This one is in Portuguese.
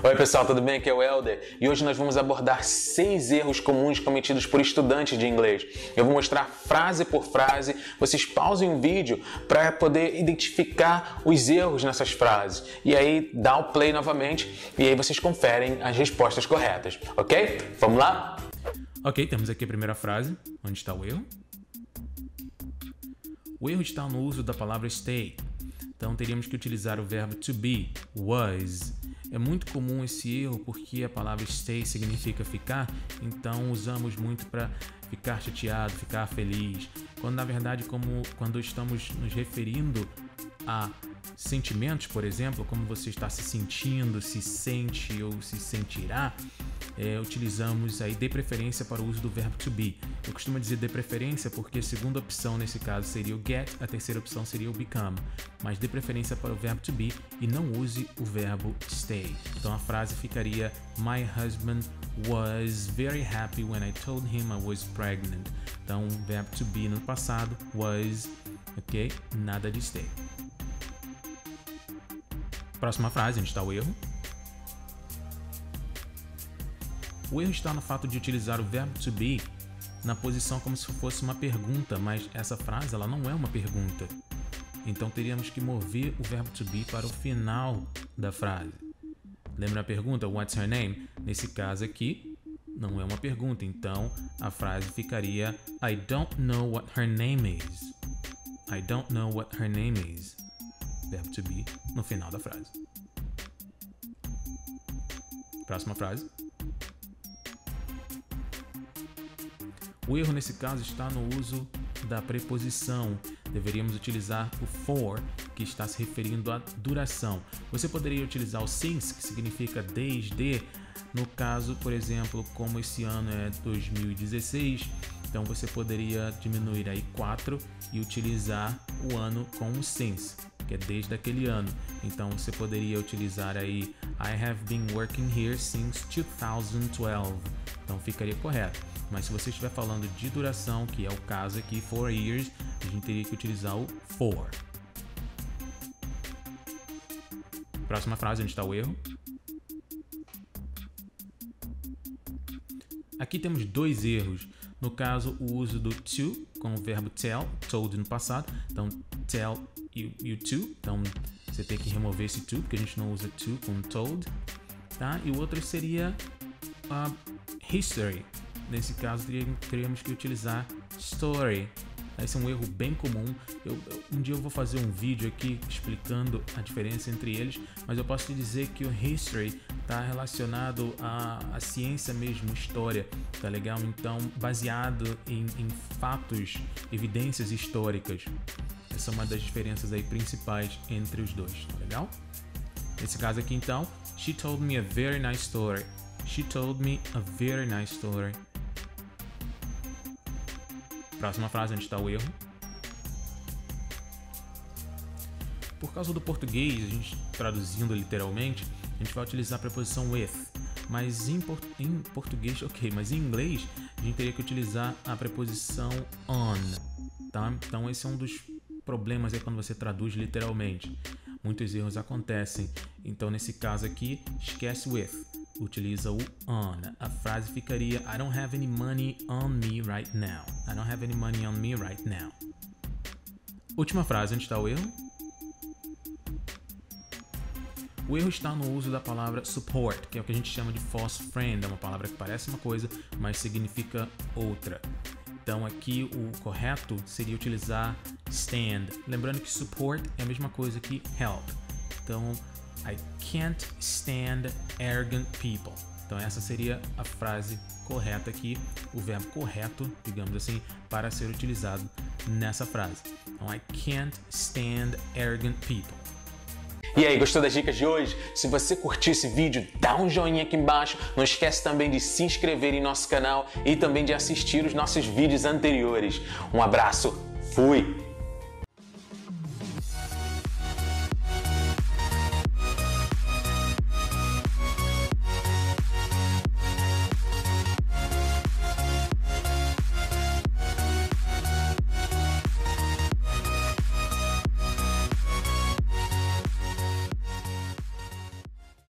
Oi pessoal, tudo bem? Aqui é o Helder e hoje nós vamos abordar 6 erros comuns cometidos por estudantes de inglês. Eu vou mostrar frase por frase, vocês pausem o vídeo para poder identificar os erros nessas frases e aí dá o play novamente e aí vocês conferem as respostas corretas, ok? Vamos lá? Ok, temos aqui a primeira frase. Onde está o erro? O erro está no uso da palavra stay. Então teríamos que utilizar o verbo to be, was. É muito comum esse erro porque a palavra stay significa ficar, então usamos muito para ficar chateado, ficar feliz. Quando na verdade, quando estamos nos referindo a sentimentos, por exemplo, como você está se sentindo, se sente ou se sentirá, utilizamos aí de preferência para o uso do verbo to be. Eu costumo dizer de preferência porque a segunda opção nesse caso seria o get, a terceira opção seria o become, mas de preferência para o verbo to be e não use o verbo stay. Então a frase ficaria: My husband was very happy when I told him I was pregnant. Então o verbo to be no passado, was, ok? Nada de stay. Próxima frase, onde está o erro? O erro está no fato de utilizar o verbo to be na posição como se fosse uma pergunta, mas essa frase ela não é uma pergunta. Então teríamos que mover o verbo to be para o final da frase. Lembra a pergunta, what's her name? Nesse caso aqui, não é uma pergunta, então a frase ficaria I don't know what her name is. I don't know what her name is. Verbo to be no final da frase. Próxima frase. O erro nesse caso está no uso da preposição. Deveríamos utilizar o for, que está se referindo à duração. Você poderia utilizar o since, que significa desde. No caso, por exemplo, como esse ano é 2016, então você poderia diminuir aí 4 e utilizar o ano com o since, que é desde aquele ano. Então você poderia utilizar aí I have been working here since 2012. Então ficaria correto. Mas se você estiver falando de duração, que é o caso aqui, 4 years, a gente teria que utilizar o for. Próxima frase, onde está o erro? Aqui temos 2 erros. No caso, o uso do to com o verbo tell, told no passado. Então, tell you to. Então, você tem que remover esse to, porque a gente não usa to com told. Tá? E o outro seria history. Nesse caso, teríamos que utilizar story. Esse é um erro bem comum. Um dia eu vou fazer um vídeo aqui explicando a diferença entre eles, mas eu posso te dizer que o history está relacionado à ciência mesmo, história, tá legal? Então, baseado em fatos, evidências históricas. Essa é uma das diferenças aí principais entre os dois, tá legal? Nesse caso aqui, então, she told me a very nice story. She told me a very nice story. Próxima frase, onde está o erro? Por causa do português, a gente traduzindo literalmente, a gente vai utilizar a preposição with. Mas em português, ok, mas em inglês a gente teria que utilizar a preposição on, tá? Então esse é um dos problemas aí quando você traduz literalmente. Muitos erros acontecem. Então nesse caso aqui, esquece with. Utiliza o on. A frase ficaria I don't have any money on me right now. I don't have any money on me right now. Última frase, onde está o erro? O erro está no uso da palavra support, que é o que a gente chama de false friend. É uma palavra que parece uma coisa, mas significa outra. Então aqui o correto seria utilizar stand. Lembrando que support é a mesma coisa que help. Então I can't stand arrogant people. Então essa seria a frase correta aqui, o verbo correto, digamos assim, para ser utilizado nessa frase. Então I can't stand arrogant people. E aí, gostou das dicas de hoje? Se você curtiu esse vídeo, dá um joinha aqui embaixo. Não esquece também de se inscrever em nosso canal e também de assistir os nossos vídeos anteriores. Um abraço, fui!